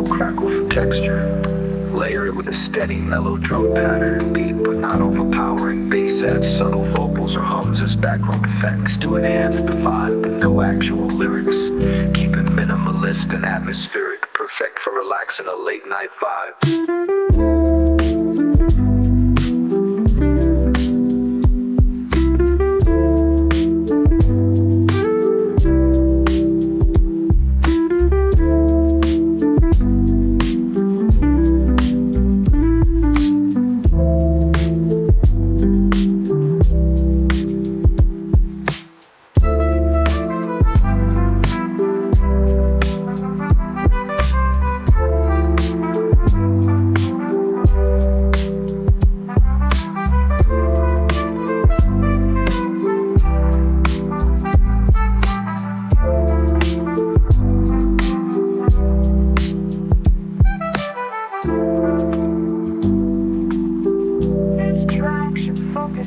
candle crackle for texture. Layer it with a steady mellow drum pattern, beat but not overpowering. Bass adds subtle vocals or hums as background effects to enhance the vibe with no actual lyrics. Keep it minimalist and atmospheric, perfect for relaxing a late night vibe.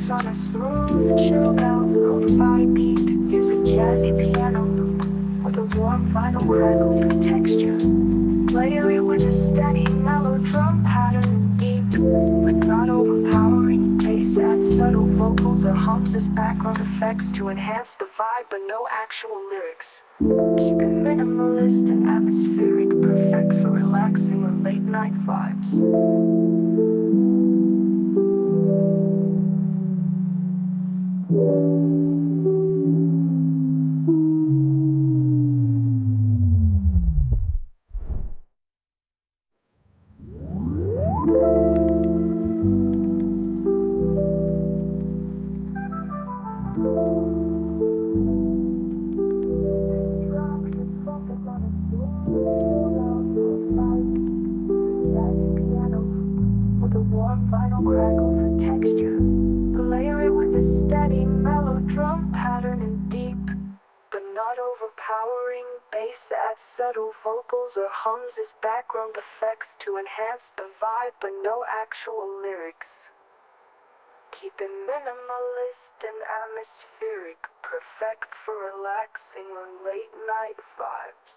On a smooth, chilled out, lo-fi beat. Here's a jazzy piano loop with a warm vinyl crackle for texture. Layer it with a steady, mellow drum pattern, deep but not overpowering. Bass adds subtle vocals or hums as background effects to enhance the vibe, but no actual lyrics. Keep it minimalist and atmospheric, perfect for relaxing or late night vibes. Vinyl crackle for texture. Layer it with a steady, mellow drum pattern and deep, but not overpowering. Bass adds subtle vocals or hums as background effects to enhance the vibe, but no actual lyrics. Keep it minimalist and atmospheric, perfect for relaxing on late night vibes.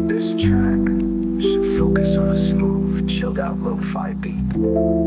This track should focus on a smooth, chilled out lo-fi beat.